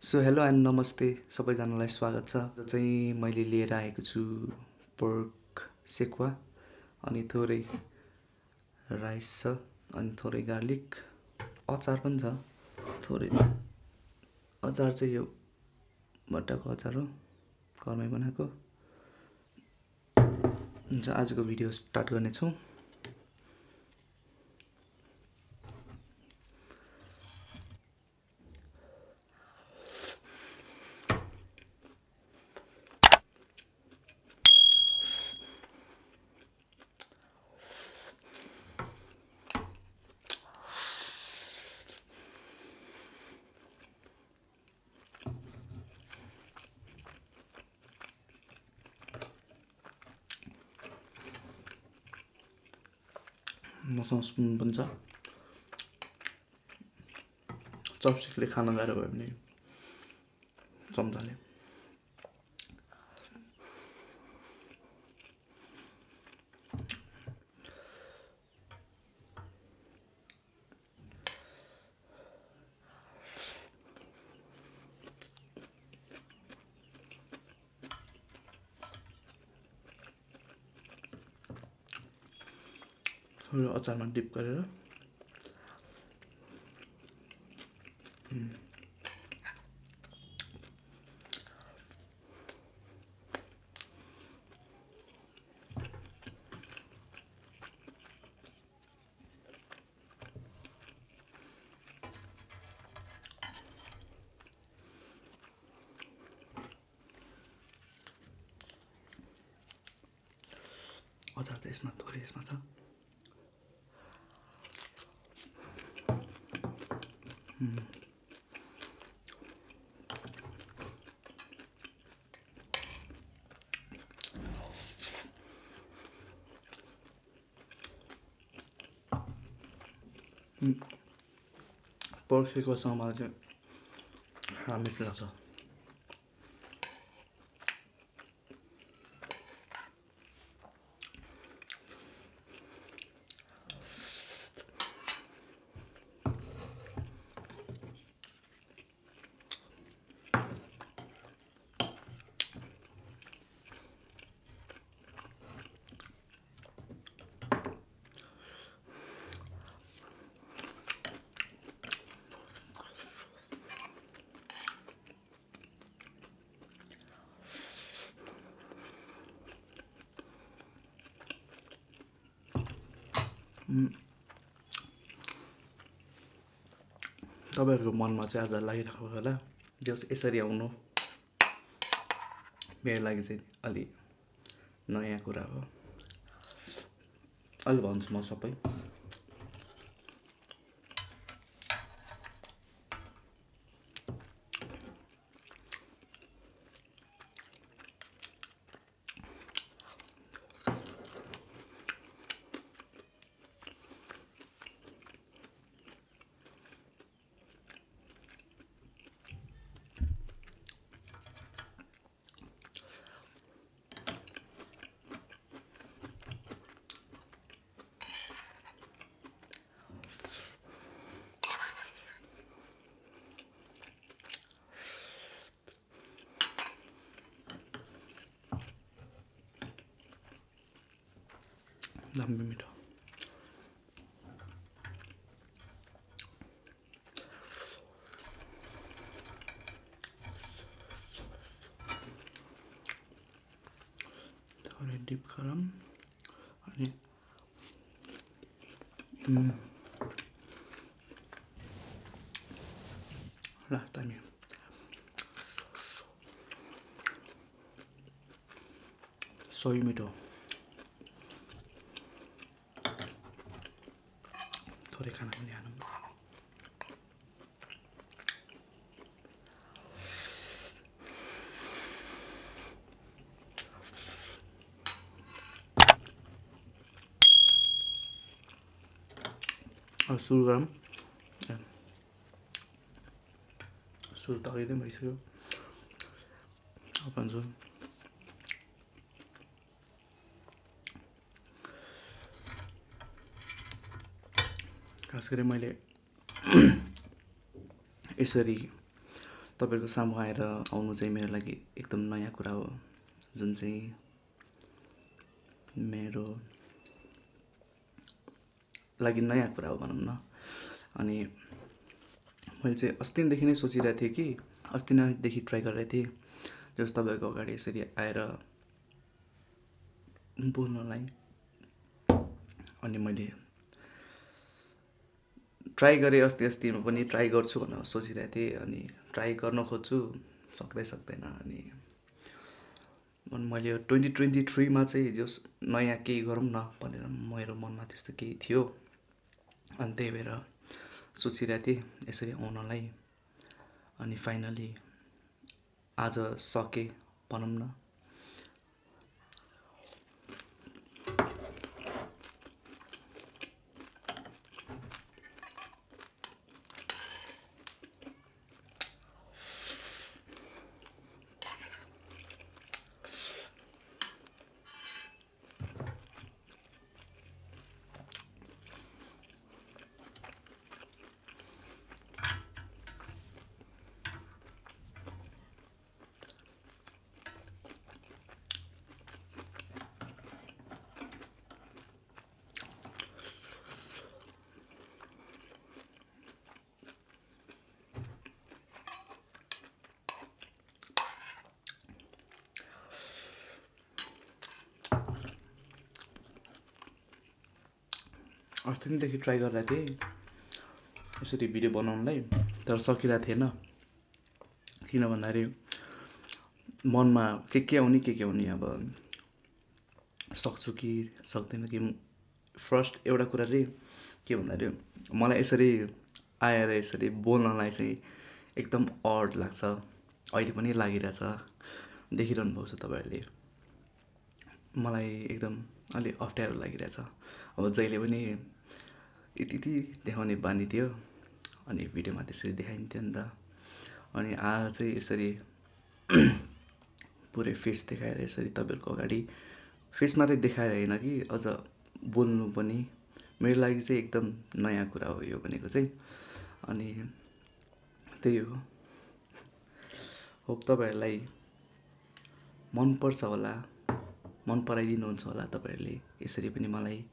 So hello and नमस्ते सबैजनालाई स्वागत छ। आज चाहिँ मैले लिएर आएको छु पोर्क सेकुवा अनि थोरै राइस छ अनि थोरै गार्लिक अचार पनि छ। थोरै अचार चाहिँ यो भट्टाको अचार हो, घरमै बनाएको। हुन्छ, आजको भिडियो स्टार्ट गर्नेछौँ। मसँग स्पुन पनि छ। चपस्टिकले खान गाह्रो भयो भने चम्चाले। थोरै अचारमा डिप गरेर अचार त यसमा थोरै यसमा छ। पोर्क सेकुवासँग मलाई चाहिँ मिठो लाग्छ। तपाईहरुको मनमा चाहिँ आज लागिरहेको होला, जस यसरी आउनु मेरो लागि चाहिँ अलि नयाँ कुरा हो। अलि भन्छु म सबै। दामी मिठो। थोरै डिप गरम अनि ल दामी सही मिठो। थोरै खाना पनि हालौँ। अब सुरु गरौँ। सुरु त अघि नै भइसक्यो। अब भन्छु खास गरी मैले यसरी तपाईहरुको सामु आएर आउनु चाहिँ मेरो लागि एकदम नयाँ कुरा हो, जुन चाहिँ मेरो लागि नयाँ कुरा हो भनौँ न। अनि मैले चाहिँ अस्तिदेखि नै सोचिरहेको थिएँ कि अस्ति नैदेखि ट्राई गरिरहेको थिएँ जस्तो तपाईहरुको अगाडि यसरी आएर बोल्नलाई। अनि मैले ट्राई गरेँ, अस्तिमा पनि ट्राई गर्छु भनेर सोचिरहेको थिएँ। अनि ट्राई गर्न खोज्छु, सक्दैन। अनि मैले 2023 मा चाहिँ जस नयाँ केही गरौँ न भनेर मेरो मनमा त्यस्तो केही थियो। अनि त्यही भएर सोचिरहेको थिएँ यसरी आउनलाई। अनि फाइनली आज सकेँ भनौँ न। अस्तिदेखि ट्राई गरिरहेको थिएँ यसरी भिडियो बनाउनलाई, तर सकिरहेको थिएन। किन भन्दाखेरि मनमा के आउने अब सक्छु कि सक्दैन कि। फर्स्ट एउटा कुरा चाहिँ के भन्दाखेरि मलाई यसरी आएर यसरी बोल्नलाई चाहिँ एकदम अड लाग्छ। अहिले पनि लागिरहेछ, देखिरहनु भएको छ तपाईहरुले। मलाई एकदम अलि अप्ठ्यारो लागिरहेछ। अब जहिले पनि यति देखाउने बानी थियो, अनि भिडियोमा त्यसरी देखाइन्थ्यो नि त। अनि आज चाहिँ यसरी पुरै फेस देखाएर यसरी तपाईहरुको अगाडि फेस मात्रै देखाएर होइन कि अझ बोल्नु पनि मेरो लागि चाहिँ एकदम नयाँ कुरा हो यो भनेको चाहिँ। अनि त्यही हो, होप तपाईहरुलाई मन पर्छ होला, मन पराइदिनुहुन्छ होला तपाईहरुले यसरी पनि मलाई।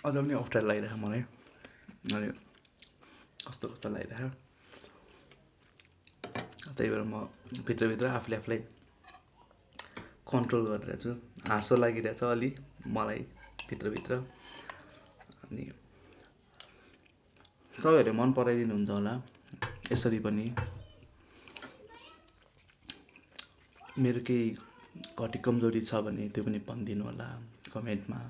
अझ पनि अप्ठ्यारो लागिरहेको मलाई। अनि कस्तो लागिरहेको, त्यही भएर म भित्रभित्र आफूलाई कन्ट्रोल गरिरहेको छु। हाँसो लागिरहेछ अलि मलाई भित्रभित्र। अनि तपाईहरुले मन पराइदिनुहुन्छ होला यसरी पनि। मेरो केही घटी कमजोरी छ भने त्यो पनि भनिदिनु होला कमेन्टमा।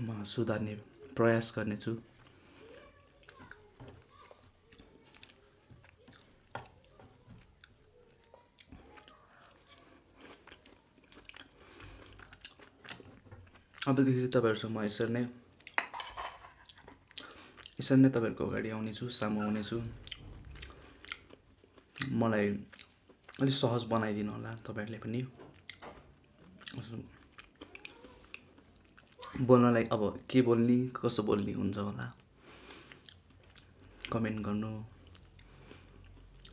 म सुधार्ने प्रयास गर्नेछु। अबदेखि चाहिँ तपाईहरुसँग म यसरी नै तपाईहरुको अगाडि आउनेछु, सामु आउनेछु। मलाई अलि सहज बनाइदिनु होला तपाईहरुले पनि। बोल्नलाई अब के बोल्ने कसो बोल्ने हुन्छ होला कमेन्ट गर्नु।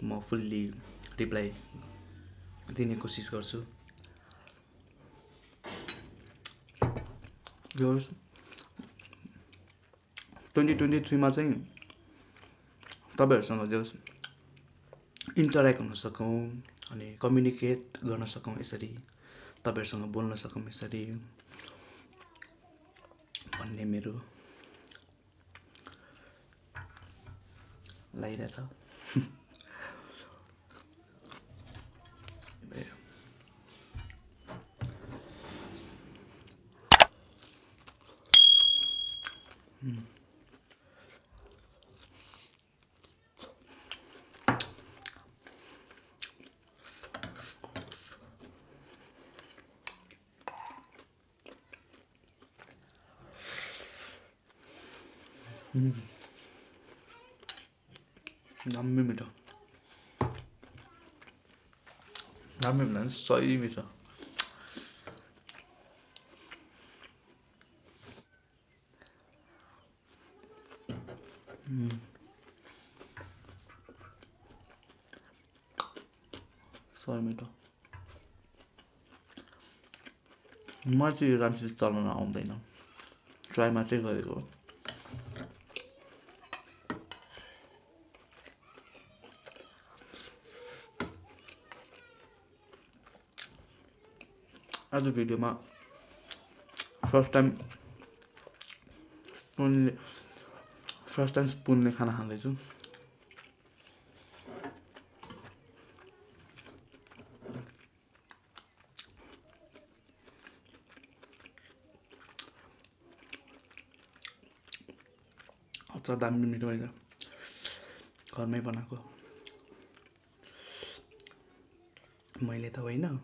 म फुल्ली रिप्लाई दिने कोसिस गर्छु। यो 2023 मा चाहिँ तपाईहरुसँग जस इन्टरेक्ट हुन सकौँ, अनि कम्युनिकेट गर्न सकौँ, यसरी तपाईहरुसँग बोल्न सकौँ यसरी भन्ने मेरो लागिरहेछ। दामी मिठो दामी भन्दा पनि सही मिठो सही मिठो मलाई चाहिँ यो राम्रोसित चलाउन आउँदैन ट्राई मात्रै गरेको हो आज भिडियोमा फर्स्ट टाइम स्पुनले खाना खाँदैछु अचार दामी मिठो भएछ घरमै बनाएको मैले त होइन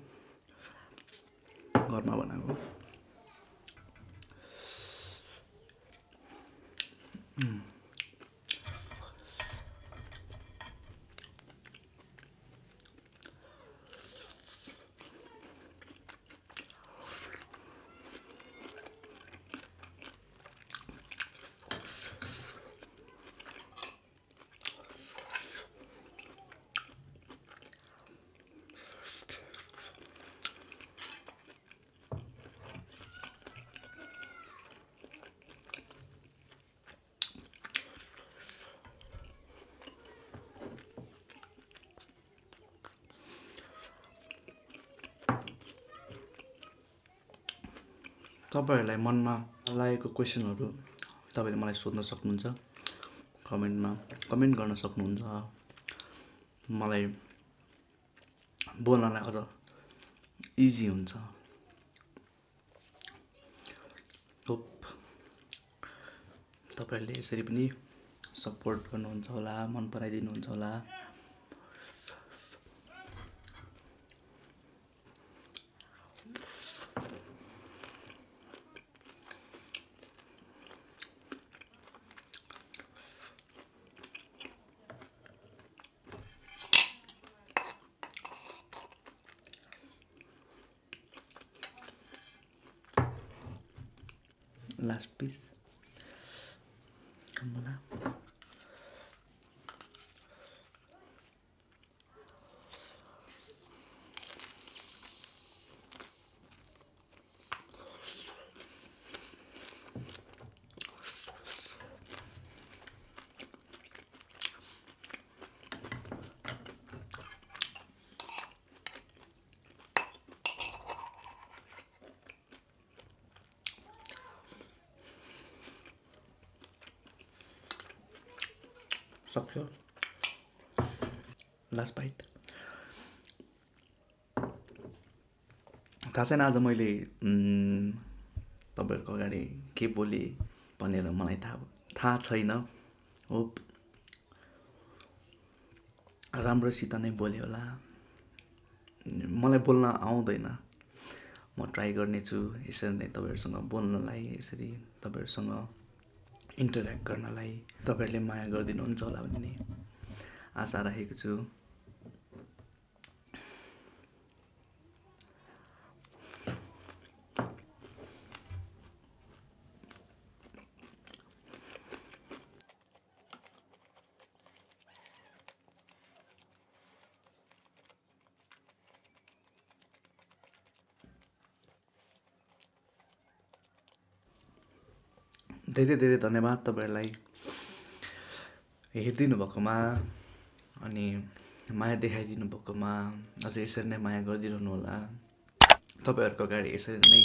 घरमा बनाएको तपाईहरुलाई मनमा लागेको क्वेशनहरु तपाईले मलाई सोध्न सक्नुहुन्छ कमेन्टमा कमेन्ट गर्न सक्नुहुन्छ मलाई बोल्नलाई अझ इजी हुन्छ होप तपाईहरुले यसरी पनि सपोर्ट गर्नुहुन्छ होला मन पराइदिनुहुन्छ होला Last piece. Kamala. सक्यो लास्ट बाइट थाहा छैन आज मैले तपाईहरुको अगाडि के बोले भनेर मलाई थाहा छैन होप राम्रोसित नै बोले होला मलाई बोल्न आउँदैन म ट्राई गर्ने छु यसरी नै तपाईहरुसँग बोल्नलाई यसरी तपाईहरुसँग इन्टरेक्ट गर्नलाई तपाईहरुले माया गर्दिनुहुन्छ होला भन्ने आशा राखेको छु धेरै धेरै धन्यवाद तपाईहरुलाई हेरिदिनु भएकोमा अनि माया देखाइदिनु भएकोमा अझै यसरी नै माया गरिदिनु होला तपाईहरुको अगाडि यसरी नै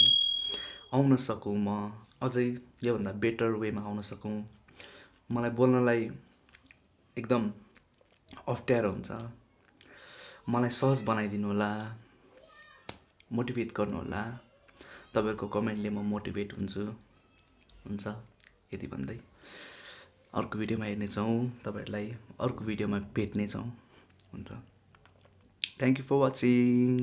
आउन सकूँ म अझै यो भन्दा बेटर वेमा आउन सकूँ मलाई बोल्नलाई एकदम अप्ठ्यारो हुन्छ मलाई सहज बनाइदिनु होला मोटिभेट गर्नु होला तपाईहरुको कमेन्टले म मोटिभेट हुन्छ यति भन्दै अर्को भिडियोमा हेर्ने छौं तपाईहरुलाई अर्को भिडियोमा भेट्ने छौं हुन्छ थ्यांक यू फर वाचिङ